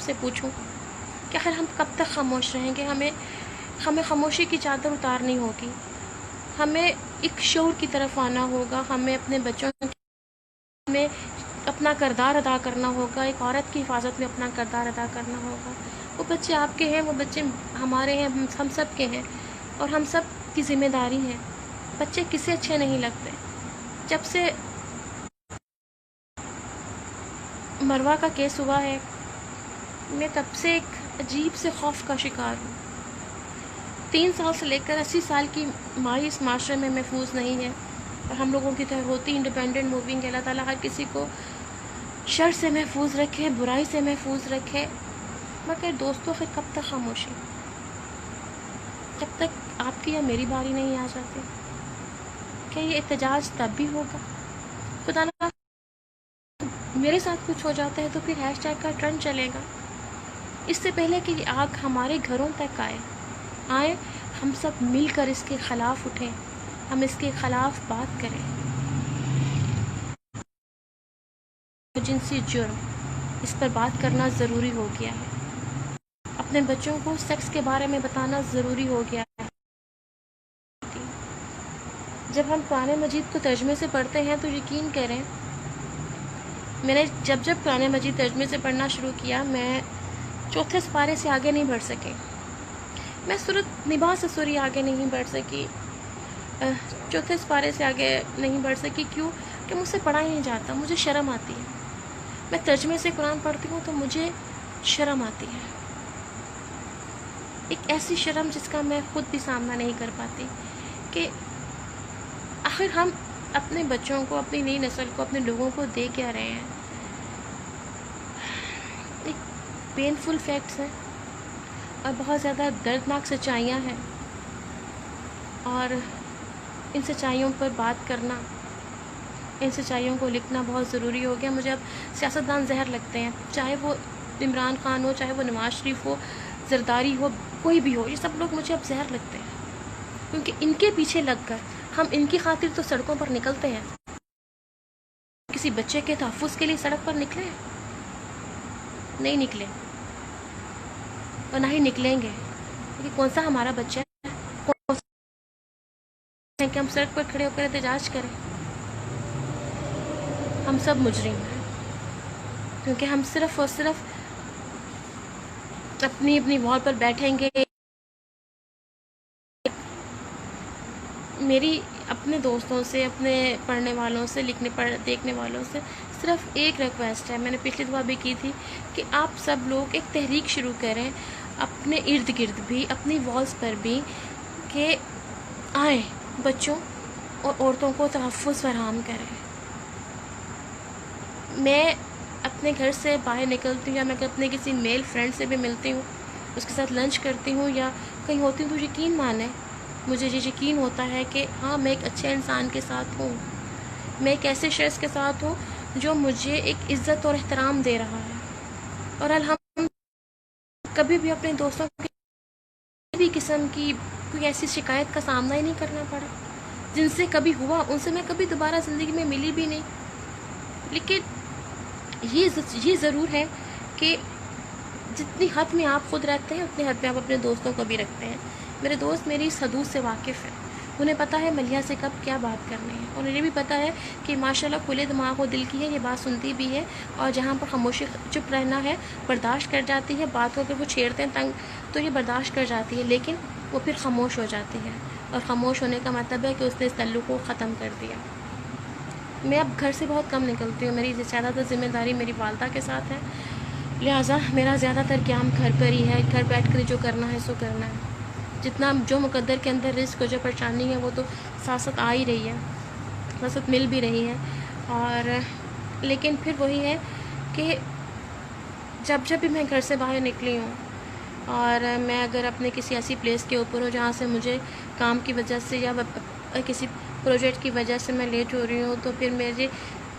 سے پوچھوں کہ آخر ہم کب تک خاموش رہیں گے؟ ہمیں خاموشی کی چادر اتارنی ہوگی، ہمیں ایک شعور کی طرف آنا ہوگا، ہمیں اپنے بچوں میں اپنا کردار ادا کرنا ہوگا، ایک عورت کی حفاظت میں اپنا کردار ادا کرنا ہوگا۔ وہ بچے آپ کے ہیں، وہ بچے ہمارے ہیں، ہم سب کے ہیں، اور ہم سب کی ذمہ داری ہے۔ بچے کسے اچھے نہیں لگتے؟ جب سے مروہ کا کیس ہوا ہے، میں تب سے ایک عجیب سے خوف کا شکار ہوں۔ 3 سال سے لے کر 80 سال کی مائی اس معاشرے میں محفوظ نہیں ہے، اور ہم لوگوں کی طرح ہوتی انڈیپینڈنٹ موونگ ہے۔ اللہ تعالیٰ ہر کسی کو شر سے محفوظ رکھے، برائی سے محفوظ رکھے، مگر دوستوں پھر کب تک خاموشی؟ جب تک آپ کی یا میری باری نہیں آ جاتی؟ کیا یہ احتجاج تب بھی ہوگا؟ خدا نہ میرے ساتھ کچھ ہو جاتا ہے تو پھر ہیش ٹیگ کا ٹرینڈ چلے گا۔ اس سے پہلے کہ یہ آگ ہمارے گھروں تک آئے ہم سب مل کر اس کے خلاف اٹھیں، ہم اس کے خلاف بات کریں۔ جنسی جرم، اس پر بات کرنا ضروری ہو گیا ہے۔ اپنے بچوں کو سیکس کے بارے میں بتانا ضروری ہو گیا ہے۔ جب ہم قرآن مجید کو ترجمے سے پڑھتے ہیں تو یقین کریں، میں نے جب قرآن مجید ترجمے سے پڑھنا شروع کیا، میں 4تھے سپارے سے آگے نہیں بڑھ سکی، میں سورۃ نبا سے سوری آگے نہیں بڑھ سکی، 4تھے سپارے سے آگے نہیں بڑھ سکی۔ کیوں؟ کہ مجھ سے پڑھا ہی نہیں جاتا، مجھے شرم آتی ہے۔ میں ترجمے سے قرآن پڑھتی ہوں تو مجھے شرم آتی ہے، ایک ایسی شرم جس کا میں خود بھی سامنا نہیں کر پاتی، کہ آخر ہم اپنے بچوں کو، اپنی نئی نسل کو، اپنے لوگوں کو دے کیا رہے ہیں؟ ایک پینفل فیکٹس ہیں اور بہت زیادہ دردناک سچائیاں ہیں، اور ان سچائیوں پر بات کرنا، ان سچائیوں کو لکھنا بہت ضروری ہو گیا۔ مجھے اب سیاستدان زہر لگتے ہیں، چاہے وہ عمران خان ہو، چاہے وہ نواز شریف ہو، زرداری ہو، کوئی بھی ہو، یہ سب لوگ مجھے اب زہر لگتے ہیں، کیونکہ ان کے پیچھے لگ کر ہم ان کی خاطر تو سڑکوں پر نکلتے ہیں۔ کسی بچے کے تحفظ کے لیے سڑک پر نکلے؟ نہیں نکلے، اور نہ ہی نکلیں گے، کیونکہ کون سا ہمارا بچہ ہے کہ ہم سڑک پر کھڑے ہو کر احتجاج کریں؟ ہم سب مجرم ہیں، کیونکہ ہم صرف اور صرف اپنی وال پر بیٹھیں گے۔ میری اپنے دوستوں سے، اپنے پڑھنے والوں سے، دیکھنے والوں سے صرف ایک ریکویسٹ ہے، میں نے پچھلی دفعہ بھی کی تھی، کہ آپ سب لوگ ایک تحریک شروع کریں اپنے ارد گرد بھی، اپنی والز پر بھی، کہ آئیں بچوں اور عورتوں کو تحفظ فراہم کریں۔ میں اپنے گھر سے باہر نکلتی ہوں، یا میں اپنے کسی میل فرینڈ سے بھی ملتی ہوں، اس کے ساتھ لنچ کرتی ہوں یا کہیں ہوتی ہوں، تو یقین مانیں مجھے یہ یقین ہوتا ہے کہ ہاں میں ایک اچھے انسان کے ساتھ ہوں، میں ایک ایسے شخص کے ساتھ ہوں جو مجھے ایک عزت اور احترام دے رہا ہے، اور الحمد کبھی بھی اپنے دوستوں کی کسی بھی قسم کی کوئی ایسی شکایت کا سامنا ہی نہیں کرنا پڑا۔ جن سے کبھی ہوا ان سے میں کبھی دوبارہ زندگی میں ملی بھی نہیں، لیکن یہ ضرور ہے کہ جتنی حد میں آپ خود رکھتے ہیں اتنی حد میں آپ اپنے دوستوں کو بھی رکھتے ہیں۔ میرے دوست میری اس حدود سے واقف ہیں، انہیں پتہ ہے ملیحہ سے کب کیا بات کرنی ہے، اور انہیں بھی پتہ ہے کہ ماشاءاللہ کھلے دماغ و دل کی ہے، یہ بات سنتی بھی ہے، اور جہاں پر خاموشی چپ رہنا ہے برداشت کر جاتی ہے، بات کو اگر وہ چھیڑتے ہیں تنگ تو یہ برداشت کر جاتی ہے، لیکن وہ پھر خاموش ہو جاتی ہے، اور خاموش ہونے کا مطلب ہے کہ اس نے اس تعلق کو ختم کر دیا۔ میں اب گھر سے بہت کم نکلتی ہوں، میری زیادہ تر ذمہ داری میری والدہ کے ساتھ ہے، لہٰذا میرا زیادہ تر قیام گھر پر ہی ہے، گھر بیٹھ کر جو کرنا ہے سو کرنا ہے۔ جتنا جو مقدر کے اندر رزق اور جو پریشانی ہے وہ تو ساتھ ساتھ آ ہی رہی ہے، ساتھ ساتھ مل بھی رہی ہے، اور لیکن پھر وہی ہے کہ جب بھی میں گھر سے باہر نکلی ہوں، اور میں اگر اپنے کسی ایسی پلیس کے اوپر ہوں جہاں سے مجھے کام کی وجہ سے یا کسی پروجیکٹ کی وجہ سے میں لیٹ ہو رہی ہوں، تو پھر میرے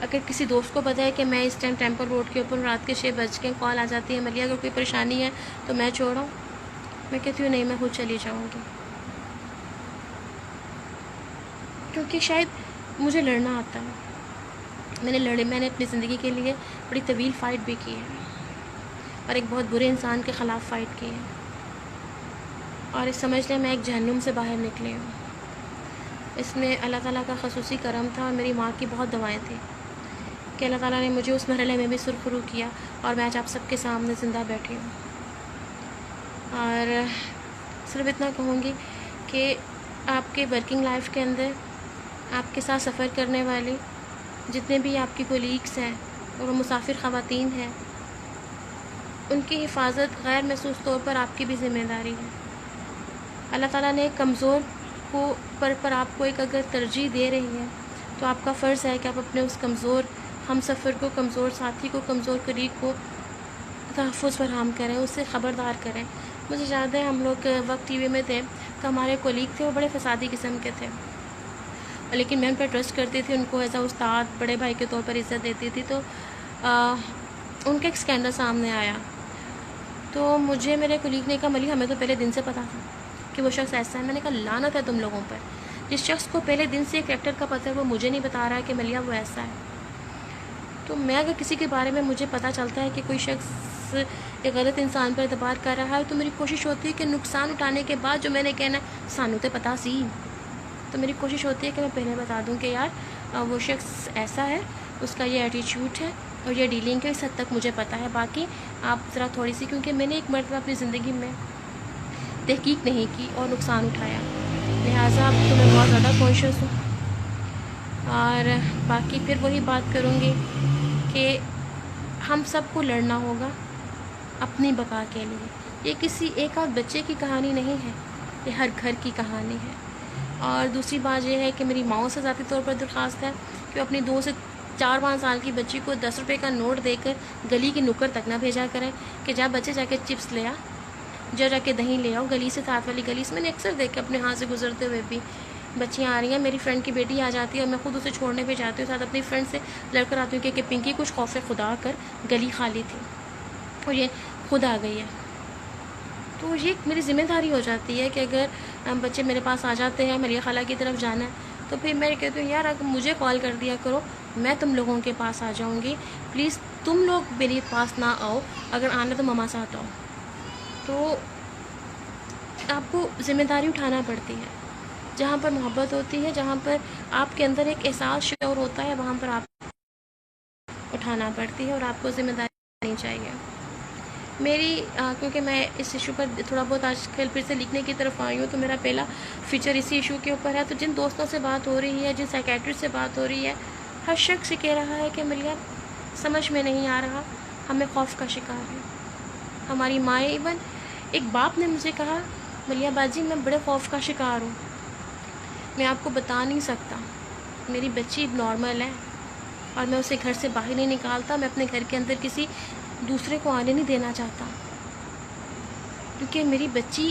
اگر کسی دوست کو پتہ ہے کہ میں اس ٹائم ٹیمپل روڈ کے اوپر رات کے 6 بج کے کال آ جاتی ہے، ملیحہ اگر کوئی پریشانی ہے تو میں چھوڑوں، میں کہتی ہوں نہیں میں خود چلی جاؤں گی، کیونکہ شاید مجھے لڑنا آتا ہے، میں نے اپنی زندگی کے لیے بڑی طویل فائٹ بھی کی ہے، اور ایک بہت برے انسان کے خلاف فائٹ کی ہے، اور سمجھ لیں میں ایک جہنم سے باہر نکلی ہوں۔ اس میں اللہ تعالیٰ کا خصوصی کرم تھا، اور میری ماں کی بہت دعائیں تھیں کہ اللہ تعالیٰ نے مجھے اس مرحلے میں بھی سرخرو کیا، اور میں آج آپ سب کے سامنے زندہ بیٹھی ہوں۔ اور صرف اتنا کہوں گی کہ آپ کے ورکنگ لائف کے اندر آپ کے ساتھ سفر کرنے والی جتنے بھی آپ کی کولیگس ہیں اور وہ مسافر خواتین ہیں، ان کی حفاظت غیر محسوس طور پر آپ کی بھی ذمہ داری ہے۔ اللہ تعالیٰ نے کمزور کو پر آپ کو ایک اگر ترجیح دے رہی ہے تو آپ کا فرض ہے کہ آپ اپنے اس کمزور ہم سفر کو، کمزور ساتھی کو، کمزور قریب کو تحفظ فراہم کریں، اس سے خبردار کریں۔ مجھے یاد ہے ہم لوگ وقت ٹی وی میں تھے تو ہمارے کولیگ تھے، وہ بڑے فسادی قسم کے تھے، لیکن میں ان پہ ٹرسٹ کرتی تھی، ان کو ایز اے استاد بڑے بھائی کے طور پر عزت دیتی تھی۔ تو ان کا ایک اسکینڈل سامنے آیا تو مجھے میرے کولیگ نے کہا ملی ہمیں تو پہلے دن سے پتہ تھا کہ وہ شخص ایسا ہے۔ میں نے کہا لعنت ہے تم لوگوں پر، جس شخص کو پہلے دن سے کریکٹر کا پتہ ہے وہ مجھے نہیں بتا رہا ہے کہ ملیہ وہ ایسا ہے۔ تو میں اگر کسی کے بارے میں مجھے پتہ چلتا ہے کہ کوئی شخص ایک غلط انسان پر اعتبار کر رہا ہے تو میری کوشش ہوتی ہے کہ نقصان اٹھانے کے بعد جو میں نے کہنا ہے سانو تے پتہ سی، تو میری کوشش ہوتی ہے کہ میں پہلے بتا دوں کہ یار وہ شخص ایسا ہے، اس کا یہ ایٹیچیوڈ ہے اور یہ ڈیلنگ ہے، اس حد تک مجھے پتہ ہے۔ باقی آپ ذرا تھوڑی سی، کیونکہ میں نے ایک مرتبہ اپنی زندگی میں تحقیق نہیں کی اور نقصان اٹھایا، لہٰذا اب تو میں بہت زیادہ کانشیس ہوں۔ اور باقی پھر وہی بات کروں گی کہ ہم سب کو لڑنا ہوگا اپنی بقا کے لیے۔ یہ کسی ایک آدھ بچے کی کہانی نہیں ہے، یہ ہر گھر کی کہانی ہے۔ اور دوسری بات یہ ہے کہ میری ماؤں سے ذاتی طور پر درخواست ہے کہ اپنی 2 سے 4-5 سال کی بچی کو 10 روپے کا نوٹ دے کر گلی کی نکڑ تک نہ بھیجا کریں کہ جا بچے جا کے چپس لے آ، جا کے دہی لے آؤ، گلی سے ساتھ والی گلی سے۔ میں نے اکثر دیکھا اپنے ہاتھ سے گزرتے ہوئے بھی، بچیاں آ رہی ہیں، میری فرینڈ کی بیٹی آ جاتی ہے اور میں خود اسے چھوڑنے پہ جاتی ہوں، ساتھ اپنی فرینڈ سے لڑ کر آتی ہوں کہ پنکی کچھ خوف خدا کر گلی خالی تھی اور یہ خود آ گئی ہے۔ تو یہ میری ذمہ داری ہو جاتی ہے کہ اگر بچے میرے پاس آ جاتے ہیں ملیہ خالہ کی طرف جانا ہے تو پھر میں کہتی ہوں یار اگر مجھے کال کر دیا کرو، میں تم لوگوں کے پاس آ جاؤں گی، پلیز تم لوگ میرے پاس نہ آؤ، اگر آنا تو مما ساتھ آؤ۔ تو آپ کو ذمہ داری اٹھانا پڑتی ہے، جہاں پر محبت ہوتی ہے، جہاں پر آپ کے اندر ایک احساس شعور ہوتا ہے، وہاں پر آپ اٹھانا پڑتی ہے اور آپ کو ذمہ داری لینی چاہیے۔ میری کیونکہ میں اس ایشو پر تھوڑا بہت آج کل پھر سے لکھنے کی طرف آئی ہوں، تو میرا پہلا فیچر اسی ایشو کے اوپر ہے۔ تو جن دوستوں سے بات ہو رہی ہے، جن سائیکیٹرسٹ سے بات ہو رہی ہے، ہر شخص کہہ رہا ہے کہ ملیہ سمجھ میں نہیں آ رہا، ہمیں خوف کا شکار ہے۔ ہماری مائیں، ایون ایک باپ نے مجھے کہا ملیہ باجی میں بڑے خوف کا شکار ہوں، میں آپ کو بتا نہیں سکتا، میری بچی نارمل ہے اور میں اسے گھر سے باہر نہیں نکالتا، میں اپنے گھر کے اندر کسی دوسرے کو آنے نہیں دینا چاہتا، کیونکہ میری بچی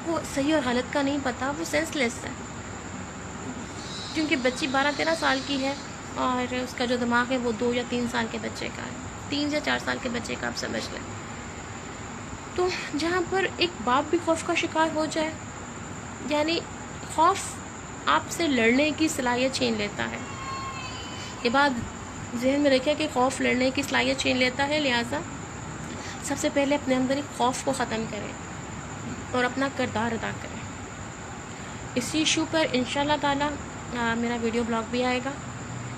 کو صحیح اور غلط کا نہیں پتہ، وہ سینس لیس ہے، کیونکہ بچی 12-13 سال کی ہے اور اس کا جو دماغ ہے وہ 2 یا 3 سال کے بچے کا ہے، 3 یا 4 سال کے بچے کا آپ سمجھ لیں۔ تو جہاں پر ایک باپ بھی خوف کا شکار ہو جائے، یعنی خوف آپ سے لڑنے کی صلاحیت چھین لیتا ہے۔ یہ بات ذہن میں رکھیں کہ خوف لڑنے کی صلاحیت چھین لیتا ہے، لہٰذا سب سے پہلے اپنے اندر ایک خوف کو ختم کریں اور اپنا کردار ادا کریں۔ اسی ایشو پر انشاءاللہ تعالی میرا ویڈیو بلاگ بھی آئے گا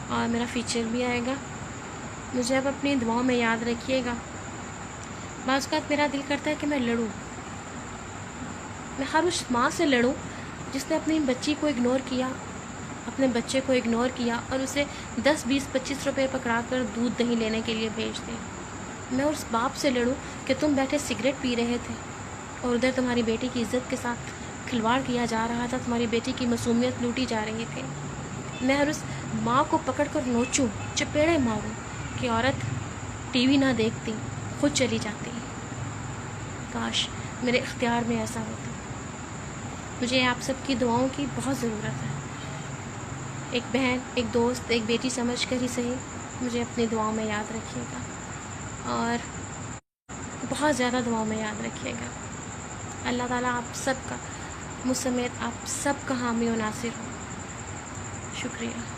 اور میرا فیچر بھی آئے گا۔ مجھے اب اپنی دعاؤں میں یاد رکھیے گا۔ بعض اوقات میرا دل کرتا ہے کہ میں لڑوں، میں ہر اس ماں سے لڑوں جس نے اپنی بچی کو اگنور کیا، اپنے بچے کو اگنور کیا اور اسے 10-20-25 روپے پکڑا کر دودھ دہی لینے کے لیے بھیج دیں۔ میں اس باپ سے لڑوں کہ تم بیٹھے سگریٹ پی رہے تھے اور ادھر تمہاری بیٹی کی عزت کے ساتھ کھلواڑ کیا جا رہا تھا، تمہاری بیٹی کی معصومیت لوٹی جا رہی تھی۔ میں ہر اس ماں کو پکڑ کر نوچوں، چپیڑے ماروں کہ عورت ٹی وی نہ دیکھتی، خود چلی جاتی۔ کاش میرے اختیار میں ایسا ہوتا۔ مجھے آپ سب کی دعاؤں کی بہت ضرورت ہے۔ ایک بہن، ایک دوست، ایک بیٹی سمجھ کر ہی صحیح مجھے اپنی دعاؤں میں یاد رکھیے گا اور بہت زیادہ دعاؤں میں یاد رکھیے گا۔ اللہ تعالیٰ آپ سب کا، مجھ سمیت آپ سب کا حامی و ناصر ہو۔ شکریہ۔